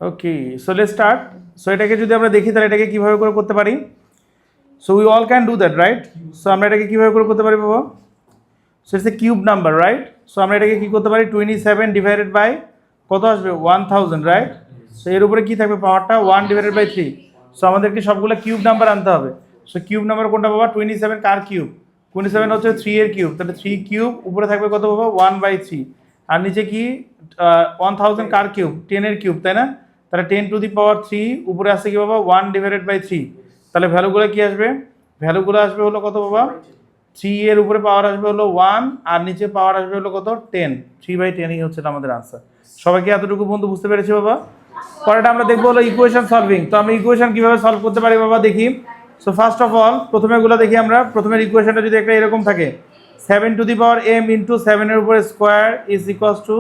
Okay, so let's start. So এটাকে যদি আমরা দেখি তাহলে এটাকে কিভাবে করে করতে পারি? So we all can do that, right? So আমরা এটাকে কিভাবে করে করতে পারি বাবা? So it's a cube number, right? So আমরা এটাকে কি করতে পারি? 27 ডিভাইডেড বাই কত আসবে? 1000, রাইট? সো এর উপরে কি থাকবে? পাওয়ারটা 1 ডিভাইডেড বাই 3। সো আমাদেরকে সবগুলো কিউব নাম্বার আনতে হবে। সো কিউব নাম্বার কোনটা বাবা? 27 কার কিউব? 27 হচ্ছে 3 এর কিউব, তাহলে 3 কিউব উপরে থাকবে কত বাবা? 1/3। আর নিচে কি 1000 কার কিউব? 10 এর কিউব, তাই না? তাহলে 10 টু দি পাওয়ার 3 উপরে আসছে কি বাবা? 1 ডিভাইডেড বাই 3। তাহলে ভ্যালুগুলো কি আসবে? ভ্যালুগুলো আসবে হলো কত বাবা? 3 এর উপরে পাওয়ার আসবে হলো 1 আর নিচে পাওয়ার আসবে হলো কত? 10। 3/10ই হচ্ছে আমাদের আনসার। সবাইকে এতটুকু পর্যন্ত বুঝতে পেরেছি বাবা? পরেরটা আমরা দেখবো হলো ইকুয়েশন সলভিং। তো আমরা ইকুয়েশন কিভাবে সলভ করতে পারি বাবা দেখি। সো ফার্স্ট অফ অল প্রথমে এগুলো দেখি আমরা। প্রথমের ইকুয়েশনটা যদি একটা এরকম থাকে 7 to the power m into 7 এর উপরে square is equals to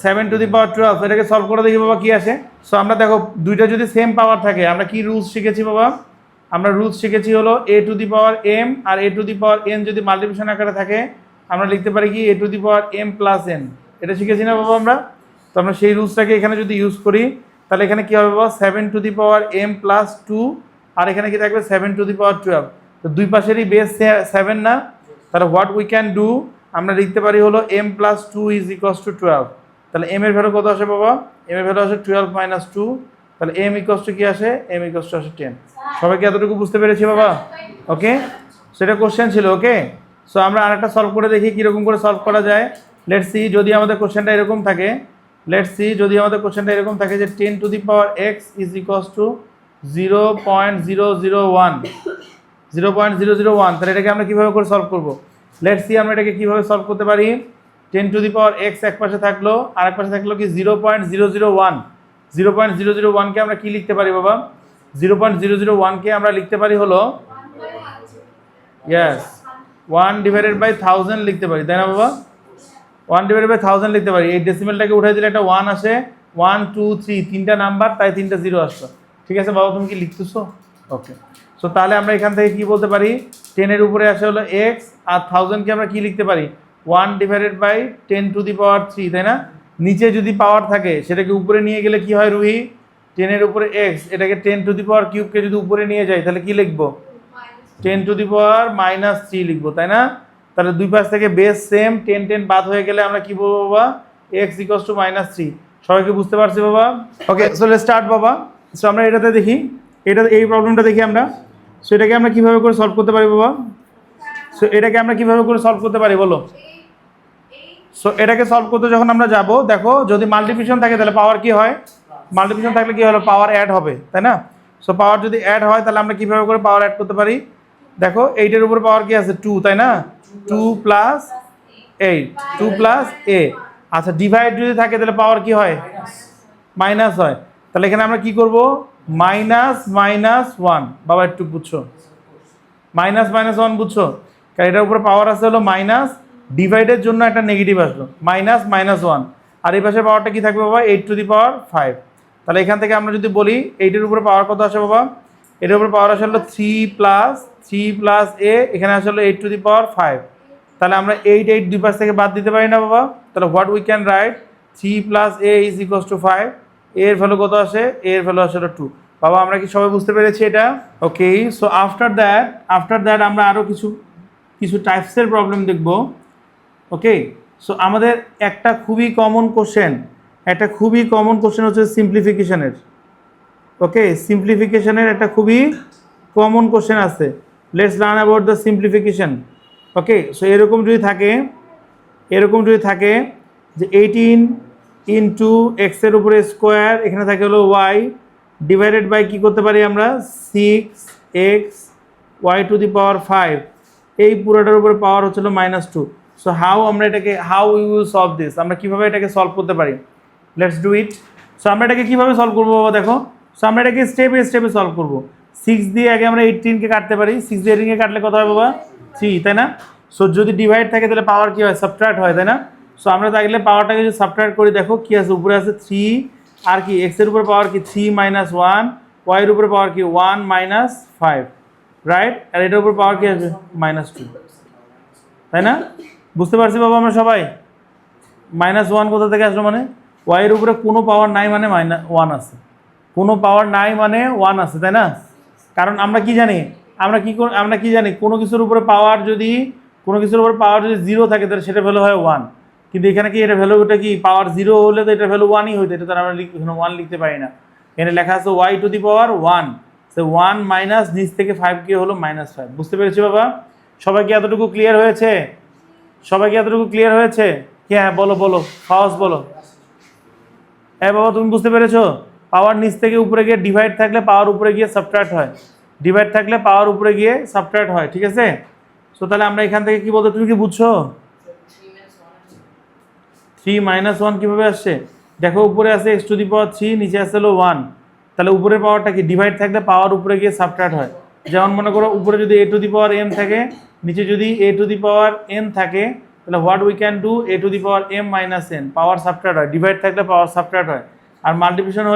7 to the power 12। এটাকে সলভ করে দেখি বাবা কি আসে। সো আমরা দেখো দুইটা যদি সেম পাওয়ার থাকে আমরা কি রুলস শিখেছি বাবা? আমরা রুলস শিখেছি হলো a to the power m আর a to the power n যদি মাল্টিপ্লিকেশন আকারে থাকে আমরা লিখতে পারি কি a to the power m plus n। এটা শিখেছি না বাবা আমরা? তো আমরা সেই রুলসটাকে এখানে যদি ইউজ করি তাহলে এখানে কি হবে বাবা? 7 to the power m plus 2 আর এখানে কি থাকবে? 7 টু দি পাওয়ার 12। তো দুই পাশেরই বেস 7 না? তাহলে হোয়াট উই ক্যান ডু, আমরা লিখতে পারি হলো m plus 2 is equals two 12। তাহলে m এর ভ্যালু কত আসে বাবা? m এর ভ্যালু আসে 12 মাইনাস 2। তাহলে m ইকুয়ালস টু কি আসে? m ইকুয়ালস টু আসে 10। সবাইকে এতটুকু বুঝতে পেরেছি বাবা? ওকে, সেটা কোশ্চেন ছিল। ওকে, সো আমরা আরেকটা সলভ করে দেখি কীরকম করে সলভ করা যায়। লেটস সি যদি আমাদের কোশ্চেনটা এরকম থাকে, লেটস সি যদি আমাদের কোশ্চেনটা এরকম থাকে যে 10 two the power x is equals two 0.001, তাহলে এটাকে আমরা কীভাবে করে সলভ করবো? লেটস সি আমরা এটাকে কীভাবে সলভ করতে পারি। 10 টু দি পাওয়ার x এক পাশে থাকলো আর এক পাশে থাকলো কি 0.001। 0.001কে আমরা কি লিখতে পারি বাবা? 0.001কে আমরা লিখতে পারি হলো ইয়েস 1 ডিভাইডেড বাই 1000 লিখতে পারি, তাই না বাবা? 1 ডিভাইডেড বাই 1000 লিখতে পারি। এই ডেসিমেলটাকে উঠাই দিলে একটা 1 আসে, 1 2 3 তিনটা নাম্বার, তাই 3টা 0 আসলো। ঠিক আছে বাবা, তুমি কি লিখতেছো? ওকে, সো তাহলে আমরা এখান থেকে কি বলতে পারি? 10 এর উপরে আসে হলো x আর 1000কে আমরা কি লিখতে পারি? 1 divided by 10 two the power 3, তাই না? নিচে যদি পাওয়ার থাকে সেটাকে উপরে নিয়ে গেলে কি হয় রুহি? 10 এর উপরে x, এটাকে 10 টু দি পাওয়ার কিউবকে যদি উপরে নিয়ে যাই তাহলে কি লিখবো? 10 টু দি পাওয়ার মাইনাস 3 লিখবো, তাই না? তাহলে দুই পাশ থেকে বেস সেম, 10 10 বাদ হয়ে গেলে আমরা কি বলবো বাবা? x equals to -3। সবাইকে বুঝতে পারছি বাবা? ওকে, সো লেটস স্টার্ট বাবা। সো আমরা এটাতে দেখি, এই প্রবলেমটা দেখি আমরা। সো এটাকে আমরা কিভাবে করে সলভ করতে পারি বাবা? সো এটাকে আমরা কিভাবে করে সলভ করতে পারি বলো? সো এটাকে সলভ করতে যখন আমরা যাব, দেখো যদি মাল্টিপ্লিকেশন থাকে তাহলে পাওয়ার কি হয়? মাল্টিপ্লিকেশন থাকলে কি হলো? পাওয়ার অ্যাড হবে, তাই না? সো পাওয়ার যদি অ্যাড হয় তাহলে আমরা কিভাবে করে পাওয়ার অ্যাড করতে পারি? দেখো 8 এর উপর পাওয়ার কি আছে? 2, তাই না? 2 প্লাস 8, 2 প্লাস a। আচ্ছা, ডিভাইড যদি থাকে তাহলে পাওয়ার কি হয়? মাইনাস হয়। তাহলে এখানে আমরা কি করব? -1 বাবা একটু বুঝছো? -1 বুঝছো? কারণ এটার উপরে পাওয়ার আছে হলো মাইনাস, ডিভাইডের জন্য একটা নেগেটিভ আসলো, -1। আর এই পাশে পাওয়ারটা কি থাকবে বাবা? 8 টু দি পাওয়ার 5। তাহলে এখান থেকে আমরা যদি বলি 8 এর উপরে পাওয়ার কত আসে বাবা? এটার উপরে পাওয়ার আসে হলো 3 প্লাস a, এখানে আসে হলো 8 টু দি পাওয়ার 5। তাহলে আমরা 8 দুই পাশ থেকে বাদ দিতে পারি না বাবা? তাহলে what we can write? 3 plus a is equals two 5। এর ভ্যালু কত আসে? এর ভ্যালু আসে হলো 2। বাবা আমরা কি সবাই বুঝতে পেরেছি এটা? ওকে, সো আফটার দ্যাট আমরা আরও কিছু টাইপসের প্রবলেম দেখব। ওকে, সো আমাদের একটা খুবই কমন কোশ্চেন হচ্ছে সিম্পলিফিকেশনের। ওকে, সিম্পলিফিকেশনের একটা খুবই কমন কোশ্চেন আছে। Let's learn about the simplification. Okay, so এরকম যদি থাকে যে 18 ইন্টু এক্স এর উপরে স্কোয়ার, এখানে থাকে হলো ওয়াই, ডিভাইডেড বাই কী করতে পারি আমরা? 6x y to the power 5। এই পুরোটার উপরে পাওয়ার হচ্ছিল -2। So how we will solve this, আমরা কীভাবে এটাকে সলভ করতে পারি? Let's do it. সো আমরা এটাকে কীভাবে সলভ করবো বাবা দেখো? সো আমরা এটাকে স্টেপে সলভ করবো। 6 দিয়ে আগে আমরা 18কে কাটতে পারি। 6 দিয়ে 18কে কাটলে কত হয় বাবা? 3, তাই না? সো যদি ডিভাইড থাকে তাহলে পাওয়ার কি হয়? সাবট্রাক্ট হয়, তাই না? সো আমরা তাহলে পাওয়ারটাকে যদি সাবট্রাক্ট করি, দেখো কি আছে? উপরে আছে 3 আর কি এক্স এর উপরে পাওয়ার কি 3 - 1, ওয়াই এর উপরে পাওয়ার কি 1 - 5, রাইট? আর এটার উপর পাওয়ার কি আছে? -2, তাই না? বুঝতে পারছি বাবা আমরা সবাই? -1 কোথা থেকে আসলো মানে? ওয়াইয়ের উপরে কোনো পাওয়ার নাই মানে ওয়ান আছে, কোনো পাওয়ার নাই মানে ওয়ান আছে, তাই না? কারণ আমরা কি জানি, আমরা কি জানি কোনো কিছুর উপরে পাওয়ার যদি জিরো থাকে তাহলে সেটা ভ্যালু হয় ওয়ান। কিন্তু এখানে কি এটা ভ্যালুটা কি পাওয়ার জিরো হলে তো এটা ভ্যালু ওয়ানই হইতো, এটা তো আমরা এখানে ওয়ান লিখতে পারি না। এখানে লেখা আছে Y to the power one, say one minus নিচ থেকে 5 কি হলো -5। বুঝতে পেরেছি বাবা? সবাই কি এতটুকু ক্লিয়ার হয়েছে? হ্যাঁ বলো ফাওয়াজ বলো। হ্যাঁ বাবা তুমি বুঝতে পেরেছো? পাওয়ার নিচ থেকে উপরে গিয়ে ডিভাইড থাকলে পাওয়ার উপরে গিয়ে সাবট্রাক্ট হয়, ডিভাইড থাকলে পাওয়ার উপরে গিয়ে সাবট্রাক্ট হয়, ঠিক আছে? সো তাহলে আমরা এখান থেকে কি বলতে, তুমি কি বুঝছো? 3 - 1 কিভাবে আসছে দেখো, উপরে আছে x টু দি পাওয়ার 3, নিচে আছে হলো 1, তাহলে উপরের পাওয়ারটা কি ডিভাইড থাকলে পাওয়ার উপরে গিয়ে সাবট্রাক্ট হয়। যেমন মনে করো উপরে যদি a to the power m থাকে, নিচে যদি a to the power n থাকে, তাহলে what we can do, a to the power m - n, power subtract হয়, ডিভাইড থাকলে পাওয়ার সাবট্রাক্ট হয়। আর মাল্টিপ্লিকেশন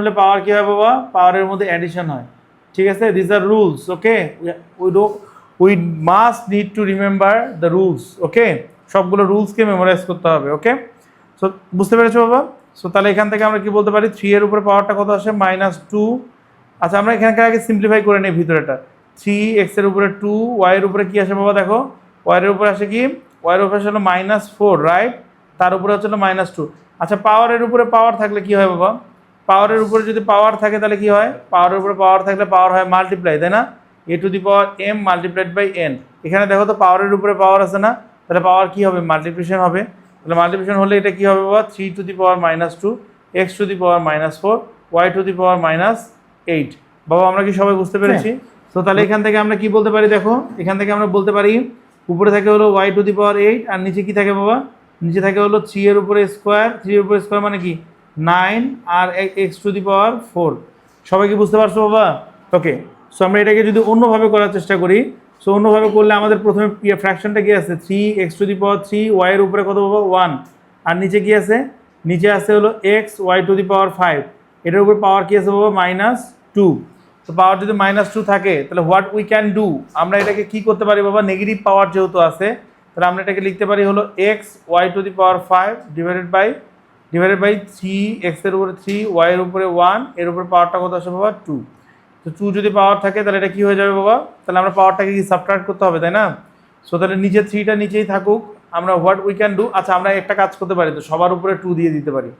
হলে পাওয়ার কি হয় বাবা, পাওয়ারের মধ্যে অ্যাডিশন হয়, ঠিক আছে? This are rules, okay? We must need to remember the rules, okay? সবগুলো রুলসকে মেমোরাইজ করতে হবে, ওকে? সো বুঝতে পেরেছো বাবা? সো তাহলে এখান থেকে আমরা কি বলতে পারি, 3 এর উপরে পাওয়ারটা কত আসে -2। আচ্ছা আমরা এখানকার আগে সিম্পলিফাই করে নিই ভিতরেটা। 3x এর উপরে 2, y এর উপরে কি আসে বাবা দেখো, y এর উপরে আসে কি, y এর উপরে হলো -4, রাইট? তার উপরে হচ্ছে -2। আচ্ছা পাওয়ারের উপরে পাওয়ার থাকলে কি হয় বাবা, পাওয়ারের উপরে যদি পাওয়ার থাকে তাহলে কি হয়, পাওয়ারের উপরে পাওয়ার থাকলে পাওয়ার হয় মাল্টিপ্লাই, তাই না? a to the power m multiplied by n। এখানে দেখো তো পাওয়ারের উপরে পাওয়ার আছে না, তাহলে পাওয়ার কি হবে, মাল্টিপ্লিকেশন হবে। তাহলে মাল্টিপ্লিকেশন হলে এটা কি হবে বাবা, 3 to the power -2, x to the power -4, y to the power -8। বাবা আমরা কি সবাই বুঝতে পেরেছি? তো তাহলে এখান থেকে আমরা কি বলতে পারি দেখো, এখান থেকে আমরা বলতে পারি উপরে থাকে হলো y টু দি পাওয়ার 8, আর নিচে কি থাকে বাবা, নিচে থাকে হলো 3 এর উপরে স্কোয়ার, 3 এর উপরে স্কোয়ার মানে কি 9, আর x টু দি পাওয়ার 4। সবাই কি বুঝতে পারছো বাবা? ওকে, সো আমরা এটাকে যদি অন্যভাবে করার চেষ্টা করি, সো অন্যভাবে করলে আমাদের প্রথমে ফ্র্যাকশনটা কি আছে, 3x two the power 3, y এর উপরে কত বাবা 1, আর নিচে কি আছে, নিচে আছে হলো x y to the power 5, এটার উপরে পাওয়ার কি আছে বাবা -2। তো পাওয়ার যদি -2 থাকে তাহলে হোয়াট উই ক্যান ডু, আমরা এটাকে কি করতে পারি বাবা, নেগেটিভ পাওয়ার যেহেতু আছে তাহলে আমরা এটাকে লিখতে পারি হলো x y to the power 5 divided by 3, x এর উপরে 3, y এর উপরে 1, এর উপরে পাওয়ারটা কত আসে বাবা 2। তো 2 যদি পাওয়ার থাকে তাহলে এটা কি হয়ে যাবে বাবা, তাহলে আমরা পাওয়ারটাকে কি সাবট্রাক্ট করতে হবে, তাই না? সো তাহলে নিচে 3টা নিচেই থাকুক, আমরা হোয়াট উই ক্যান ডু, আচ্ছা আমরা একটা কাজ করতে পারি, তো সবার উপরে 2 দিয়ে দিতে পারি।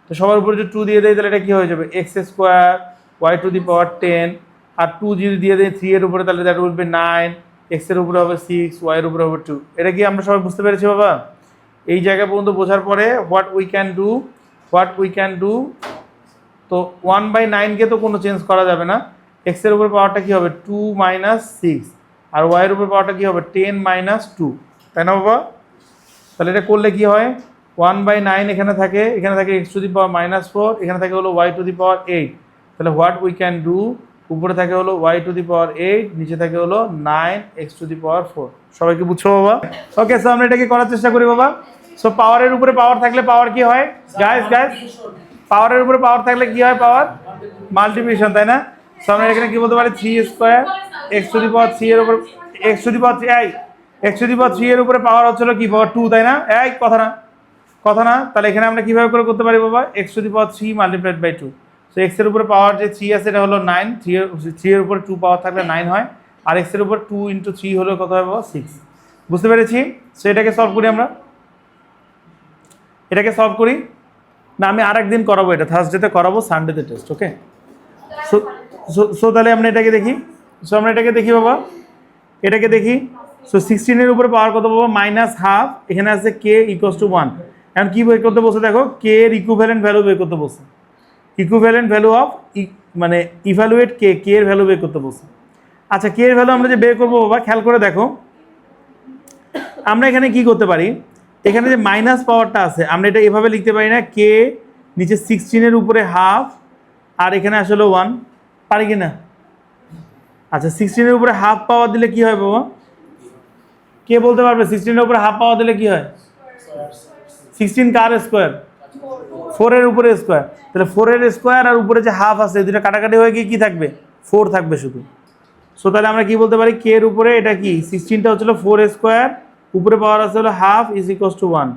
তো সবার উপরে যদি 2 দিয়ে দেয় তাহলে এটা কি হয়ে যাবে, x square y to the power 10, আর 2 যদি দিয়ে দেয় 3 এর উপরে তাহলে দ্যাট উইল বি 9, x এর উপরে হবে 6, y এর উপরে হবে 2। এটা কি আমরা সবাই বুঝতে পেরেছি বাবা? এই জায়গা পর্যন্ত বোঝার পরে হোয়াট উই ক্যান ডু, তো 1/9 তো কোনো চেঞ্জ করা যাবে না, x এর উপর পাওয়ারটা কি হবে 2 - 6, আর y এর উপর পাওয়ারটা কি হবে 10 - 2, তাই না বাবা? তাহলে এটা করলে কি হয়, 1/9 এখানে থাকে x টু দি পাওয়ার -4, এখানে থাকে হলো y টু দি পাওয়ার 8। তাহলে হোয়াট উই ক্যান ডু, উপরে থাকে হলো y টু দি পাওয়ার 8, নিচে থাকে হলো 9x টু দি পাওয়ার 4। সবাই কি বুঝছো বাবা? ওকে, সো আমরা এটাকে করার চেষ্টা করি বাবা। সো পাওয়ারের উপরে পাওয়ার থাকলে পাওয়ার কি হয় গাইস, পাওয়ারের উপরে পাওয়ার থাকলে কি হয়, পাওয়ার মাল্টিপ্লিকেশন, তাই না? সো আমরা এখানে কি বলতে পারি, 3 square x to the power 3 এর উপর x টু দি পাওয়ার 3 এর উপরে পাওয়ার হচ্ছিল কি পাওয়ার 2, তাই না? কথা না, তাহলে এখানে আমরা কিভাবে করে করতে পারি বাবা, x to the power 3 multiplied by 2। So x এর উপরে পাওয়ার যে 3 আছে এটা হলো 9, 3 এর উপরে 2 পাওয়ার থাকলে 9 হয়, আর x এর উপর 2 × 3 হলো কত হয় বাবা 6। বুঝতে পেরেছি? সো এটাকে সলভ করি আমরা, এটাকে সলভ করি না, আমি আরেকদিন করাবো, এটা থার্সডেতে করাবো, সানডেতে টেস্ট, ওকে? সো তাহলে আমরা এটাকে দেখি, বাবা, এটাকে দেখি। সো 16 এর উপরে পাওয়ার কত পাবো, -1/2, এখানে আছে k = 1। এখন কি বের করতে বসে দেখো, k এর ইকুইভ্যালেন্ট ভ্যালু বের করতে বসে, ইকুইভ্যালেন্ট ভ্যালু অফ মানে ইভ্যালুয়েট k এর ভ্যালু বের করতে বসে। আচ্ছা k এর ভ্যালু আমরা যে বের করবো বাবা, খেয়াল করে দেখো আমরা এখানে কি করতে পারি, এখানে যে মাইনাস পাওয়ারটা আছে আমরা এটা এভাবে লিখতে পারি না, k নিচে 16 এর উপরে 1/2, আর এখানে আসলে 1, পারি কি না? আচ্ছা 16 এর উপরে 1/2 পাওয়ার দিলে কি হয় বাবা, কে বলতে পারবে 16 এর উপরে 1/2 পাওয়ার দিলে কি হয়? 16 কার স্কোয়ার, 4 এর উপরে স্কোয়ার, তাহলে 4 এর স্কোয়ার আর উপরে যে 1/2 আছে দুটো কাটাকাটি হয়ে গিয়ে কি থাকবে, 4 থাকবে শুধু। সো তাহলে আমরা কি বলতে পারি, k এর উপরে এটা কি 16টা হচ্ছিল 4 স্কোয়ার, উপরে পাওয়ার আছে হলো 1/2 = 1,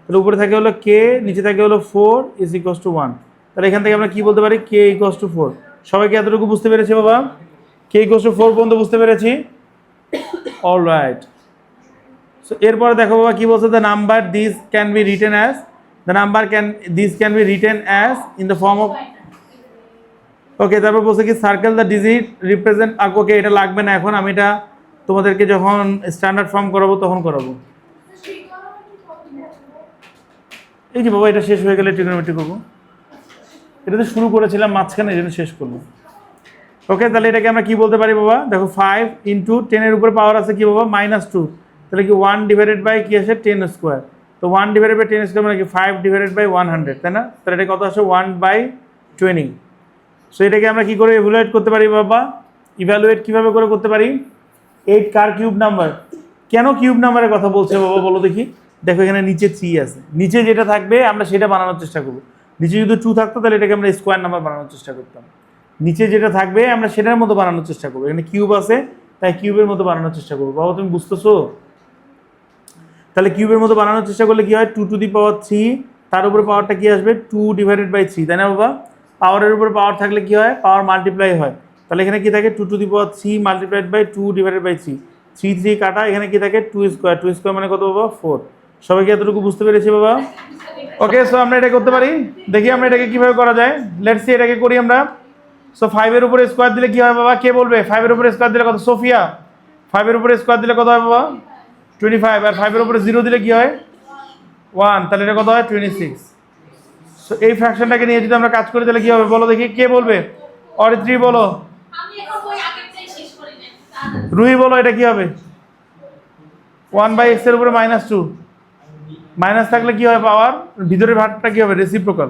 তাহলে উপরে থাকে হলো কে, নিচে থাকে হলো 4 ইজ ইকুয়ালস টু 1। তাহলে এখান থেকে আমরা কি বলতে পারি, কে ইকুয়ালস টু 4। সবাই কি এতটুকু বুঝতে পেরেছি বাবা? কে ইকুয়ালস টু 4 পর্যন্ত বুঝতে পেরেছি? অলরাইট। সো এরপরে দেখো বাবা কি বলছে, the number this can be written as, the number can be written as in the form of, okay. তারপর বলছে কি circle the digit represent, okay এটা লাগবে না এখন, আমি এটা তোমাদেরকে যখন স্ট্যান্ডার্ড ফর্ম করাবো তখন করাবো। এই যে বাবা এটা শেষ হয়ে গেলে ট্রিগোনোমেট্রি করবো, এটা তো শুরু করেছিলাম মাঝখানে, এই জন্য শেষ করবো। ওকে, তাহলে এটাকে আমরা কি বলতে পারি বাবা, দেখো 5 ইন্টু 10 উপরে পাওয়ার আছে কি বাবা -2, তাহলে কি 1 ডিভাইডেড বাই কি আসে 10 স্কোয়ার। তো 1 ডিভাইডেড বাই 10 স্কোয়ার মানে কি 5 ডিভাইডেড বাই 100, তাই না? তাহলে এটা কত আসে 1/20। সো এটাকে আমরা কি করে ইভ্যালুয়েট করতে পারি বাবা? ইভ্যালুয়েট কিভাবে করে করতে পারি? 8 কার কিউব নাম্বার? কেন কিউব নাম্বারের কথা বলছে বাবা বলো দেখি? দেখো এখানে নিচে 3 আছে, নিচে যেটা থাকবে আমরা সেটা বানানোর চেষ্টা করবো। নিচে যদি 2 থাকতো তাহলে এটাকে আমরা স্কোয়ার নাম্বার বানানোর চেষ্টা করতাম। নিচে যেটা থাকবে আমরা সেটার মতো বানানোর চেষ্টা করবো। এখানে কিউব আছে তাই কিউবের মতো বানানোর চেষ্টা করবো। বাবা তুমি বুঝতেছো? তাহলে কিউবের মতো বানানোর চেষ্টা করলে কি হয়, 2 টু দি পাওয়ার 3, তার উপরে পাওয়ারটা কি আসবে 2 ডিভাইডেড বাই 3, তাই না বাবা? পাওয়ারের উপরে পাওয়ার থাকলে কি হয়, পাওয়ার মাল্টিপ্লাই হয়। তাহলে এখানে কি থাকে 2 to the power 3 multiplied by 2 by by 3, 3 কাটা, এখানে কি থাকে 2 স্কোয়ার, 2 স্কোয়ার মানে কত বাবা 4। সবাই কি এতটুকু বুঝতে পেরেছি বাবা? ওকে, সো আমরা এটা করতে পারি, দেখি আমরা এটাকে কিভাবে করা যায়। লেটস সি এটাকে করি আমরা। সো 5 এর উপরে স্কোয়ার দিলে কি হয় বাবা, কে বলবে? 5 এর উপরে স্কোয়ার দিলে কত? সোফিয়া। 5 এর উপরে স্কোয়ার দিলে কত হয় বাবা? 25। আর 5 এর উপরে 0 দিলে কি হয় 1, তাহলে এটা কত হয় 26। সো এই ফ্র্যাকশনটাকে নিয়ে যদি আমরা কাজ করি তাহলে কি হবে বলো দেখি, কে বলবে? অরিত্রী বলো, রুহি বলো, এটা কি হবে? 1/x এর উপরে -2, মাইনাস থাকলে কি হয় পাওয়ার, ভিতরের ভাগটা কি হবে রেসিপ্রোকাল।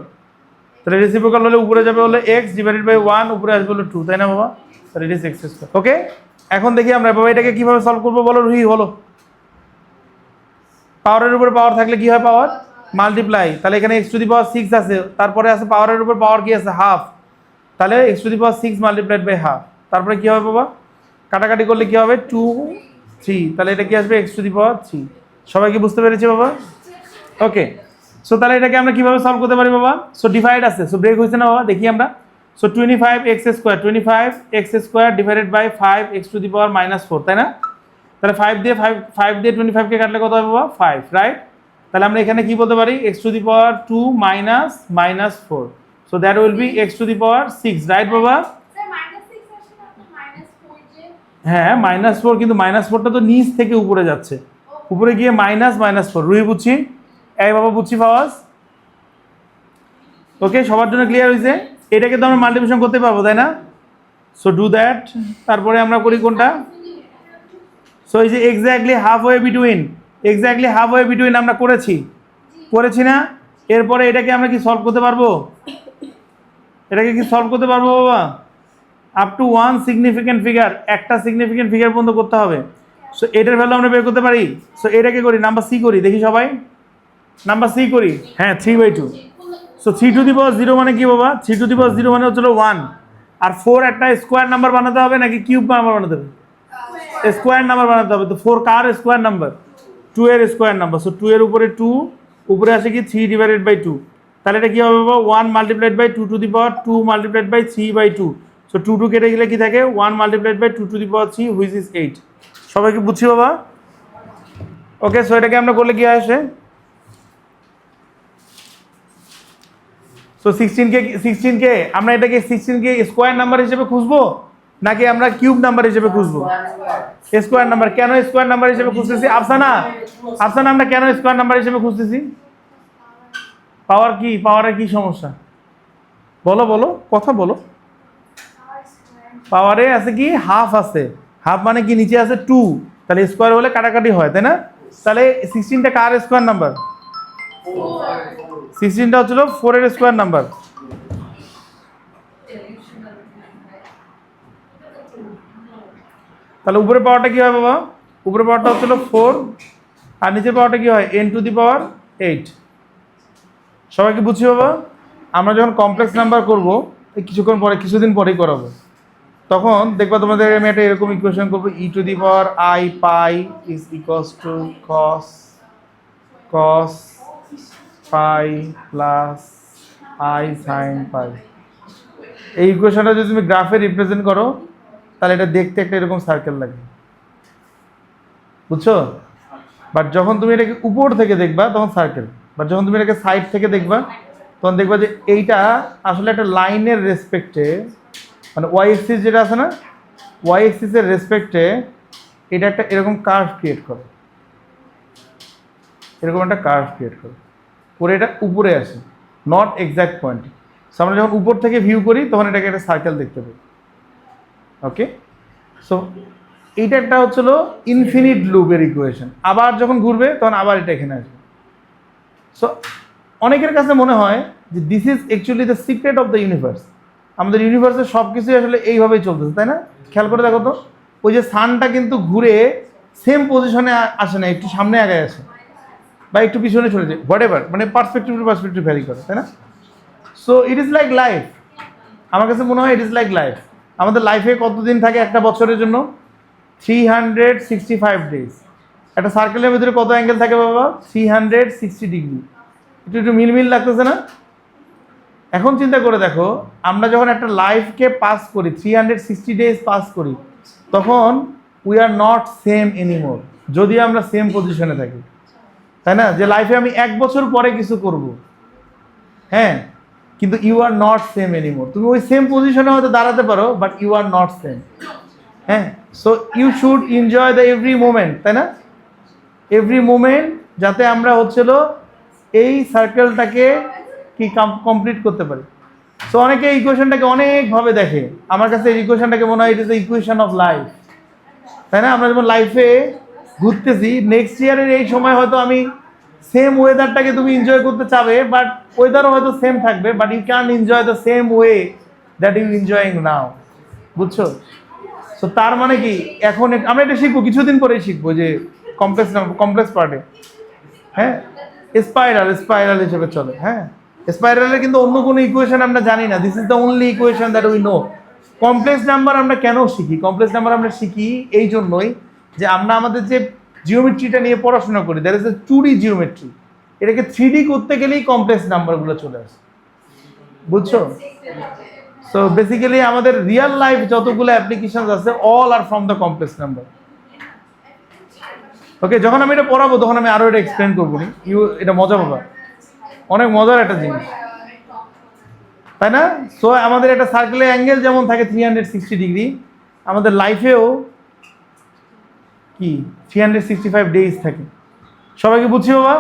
তাহলে রেসিপ্রোকাল হলে উপরে যাবে হলে x ডিভাইডেড বাই 1, উপরে আসবে হলো 2, তাই না বাবা? তাহলে ইট ইজ x স্কয়ার। ওকে, এখন দেখি আমরা বাবা এটাকে কিভাবে সলভ করবো বলো রুহি বলো। পাওয়ারের উপরে পাওয়ার থাকলে কি হয়, পাওয়ার মাল্টিপ্লাই। তাহলে এখানে x টু দি পাওয়ার 6 আছে, তারপরে আছে পাওয়ারের উপর পাওয়ার কি আছে হাফ, তাহলে x to the power 6 multiplied by half. তারপরে কি হবে বাবা, কাটাকাটি করলে কি হবে 2 3, তাহলে এটা কি আসবে x টু দি পাওয়ার 3। সবাই কি বুঝতে পেরেছি বাবা? ওকে, সো তাহলে এটাকে আমরা কিভাবে সলভ করতে পারি বাবা? সো ডিভাইড আছে, সো ব্রেক হয়েছে না বাবা, দেখি আমরা। So 25x square, 25x square divided by 5x to the power -4, তাই না? তাহলে 5 দিয়ে 25 কে কাটলে কত হবে বাবা 5, রাইট? তাহলে আমরা এখানে কি বলতে পারি, x to the power 2 minus -4, so that will be x to the power 6, right বাবা? হ্যাঁ -4, কিন্তু -4টা তো নিচ থেকে উপরে যাচ্ছে, উপরে গিয়ে -4। রুহি বুঝছি, এই বাবা বুঝছি ফাওয়াজ। ওকে, সবার জন্য ক্লিয়ার হয়েছে? এটাকে তো আমরা মাল্টিপ্লিকেশন করতে পারবো, তাই না? So do that. তারপরে আমরা করি কোনটা? সো এই যে এক্স্যাক্টলি হাফ ওয়ে বিটুইন আমরা করেছি না? এরপরে এটাকে আমরা কি সলভ করতে পারবো? এটাকে কি সলভ করতে পারবো বাবা? আপ টু 1 সিগনিফিকেন্ট ফিগার, একটা সিগনিফিকেন্ট ফিগার পর্যন্ত করতে হবে। সো এটার ভ্যালু আমরা বের করতে পারি। সো এটাকে করি নাম্বার সি করি, দেখি সবাই নাম্বার সি করি। হ্যাঁ 3/2। সো 3 টু দি পাওয়ার 0 মানে কি বাবা? 3 টু দি পাওয়ার 0 মানে হচ্ছে 1। আর 4 একটা স্কোয়ার নাম্বার বানাতে হবে নাকি কিউব নাম্বার বানাতে হবে? স্কোয়ার নাম্বার বানাতে হবে। তো 4 কার স্কোয়ার নাম্বার? 2 এর স্কোয়ার নাম্বার। সো 2 এর উপরে 2, উপরে আসে কি 3 ডিভাইডেড বাই 2। তাহলে এটা কি হবে বাবা 1 multiplied by 2 to the power 2 multiplied by 3/2। So 2 কেটে গেলে কি থাকে 1 multiplied by 2 to the power 3 which is 8। সবাই কি বুঝছি বাবা? ওকে, সো এটাকে আমরা করলে কি আসে? সো 16কে আমরা এটাকে 16কে স্কোয়ার নাম্বার হিসেবে খুঁজবো নাকি আমরা কিউব নাম্বার হিসেবে খুঁজবো? Square number. কেন স্কোয়ার নাম্বার হিসেবে খুঁজতেছি আফসানা? আমরা কেন স্কোয়ার নাম্বার হিসেবে খুঁজতেছি? পাওয়ারের কি সমস্যা বলো কথা বলো। পাওয়ারে আছে কি হাফ আছে, হাফ মানে কি নিচে আছে 2, তাহলে স্কোয়ার হলে কাটাকাটি হয়, তাই না? তাহলে 16টা কার স্কোয়ার নাম্বার? 16টা হচ্ছিল 4 এর স্কোয়ার নাম্বার। তাহলে উপরের পাওয়ারটা কি হয় বাবা? উপরের পাওয়ারটা হচ্ছিল 4, আর নিচের পাওয়ারটা কি হয় n টু দি পাওয়ার 8। সবাই কি বুঝছি বাবা? আমরা যখন কমপ্লেক্স নাম্বার করবো কিছুদিন পরেই করাবো, তখন দেখবা তোমাদের আমি একটা এরকম ইকুয়েশন করবো, e two the power i pi is equals two cos pi plus i sine pi. এই ইকুয়েশনটা যদি তুমি গ্রাফে রিপ্রেজেন্ট করো তাহলে এটা দেখতে একটা এরকম সার্কেল লাগে, বুঝছো? বাট যখন তুমি এটাকে উপর থেকে দেখবা তখন সার্কেল, বাট যখন তুমি এটাকে সাইড থেকে দেখবা তখন দেখবা যে এইটা আসলে একটা লাইনের রেসপেক্টে, মানে ওয়াই এক্সিস যেটা আছে না, ওয়াই এক্সিসের রেসপেক্টে এটা একটা এরকম কার্ভ ক্রিয়েট করে, এরকম একটা কার্ভ ক্রিয়েট করে, পরে এটা উপরে আসে, নট এক্স্যাক্ট পয়েন্ট। সো আমরা যখন উপর থেকে ভিউ করি তখন এটাকে একটা সার্কেল দেখতে পাই। ওকে, সো এইটা একটা হচ্ছিল ইনফিনিট লুপের ইকুয়েশন। আবার যখন ঘুরবে তখন আবার এটা এখানে আসবে। সো অনেকের কাছে মনে হয় যে this is actually the secret of the universe. আমাদের ইউনিভার্সের সব কিছুই আসলে এইভাবেই চলতেছে, তাই না? খেয়াল করে দেখো তো, ওই যে সানটা কিন্তু ঘুরে সেম পজিশনে আসে না, একটু সামনে আগে আসে বা একটু পিছনে চলে যায়, হোয়াট এভার, মানে পার্সপেক্টিভ টু পার্সপেক্টিভ ভ্যারি করে, তাই না? So it is like life. আমার কাছে মনে হয় ইট ইজ লাইক লাইফ। আমাদের লাইফে কতদিন থাকে একটা বছরের জন্য? 365 ডেজ। একটা সার্কেলের ভিতরে কত অ্যাঙ্গেল থাকে বাবা? 360 ডিগ্রি। একটু একটু মিলমিল লাগতেছে না? এখন চিন্তা করে দেখো, আমরা যখন একটা লাইফকে পাস করি, 360 ডেজ পাস করি, তখন we are not same anymore, যদি আমরা সেম পজিশনে থাকি, তাই না? যে লাইফে আমি 1 বছর পরে কিছু করব, হ্যাঁ, কিন্তু you are not same anymore. তুমি ওই সেম পজিশনে হয়তো দাঁড়াতে পারো, but you are not same. হ্যাঁ, so you should enjoy the every moment, তাই না? এভরি মোমেন্ট যাতে আমরা হচ্ছিল এই সার্কেলটাকে কি কমপ্লিট করতে পারি। সো অনেকে এই ইকুয়েশনটাকে অনেকভাবে দেখে। আমার কাছে এই ইকুয়েশনটাকে মনে হয় it is the equation of life, তাই না? আমরা যেমন লাইফে ঘুরতেছি, নেক্সট ইয়ারের এই সময় হয়তো আমি সেম ওয়েদারটাকে তুমি এনজয় করতে চাবে, বাট ওয়েদারও হয়তো সেম থাকবে, but you can enjoy the same way that you enjoying now, বুঝছো? সো তার মানে কি, এখন আমরা এটা শিখবো, কিছুদিন পরেই শিখবো যে কমপ্লেক্স পার্টে, হ্যাঁ, স্পাইরাল হিসেবে চলে। হ্যাঁ, স্পাইরালের কিন্তু অন্য কোনো ইকুয়েশন আমরা জানি না। This is the only equation that we know. Complex number আমরা কেন শিখি? কমপ্লেক্স নাম্বার আমরা শিখি এই জন্যই যে আমরা আমাদের যে জিওমেট্রিটা নিয়ে পড়াশোনা করি, that is a 2D geometry, এটাকে 3D করতে গেলেই কমপ্লেক্স নাম্বারগুলো চলে আসে, বুঝছো? সো বেসিক্যালি আমাদের রিয়েল লাইফ যতগুলো অ্যাপ্লিকেশনস আছে, all are from the complex number. Okay, যখন আমি এটা পড়াবো তখন আমি আরো এটা এক্সপ্লেন করবো নি, এটা মজা পাবা, অনেক মজার একটা জিনিস, তাই না? সো আমাদের একটা সার্কেলের অ্যাঙ্গেল যেমন থাকে 360 ডিগ্রি, আমাদের লাইফেও কি 365 ডেজ থাকে। সবাইকে বুঝছি বাবা?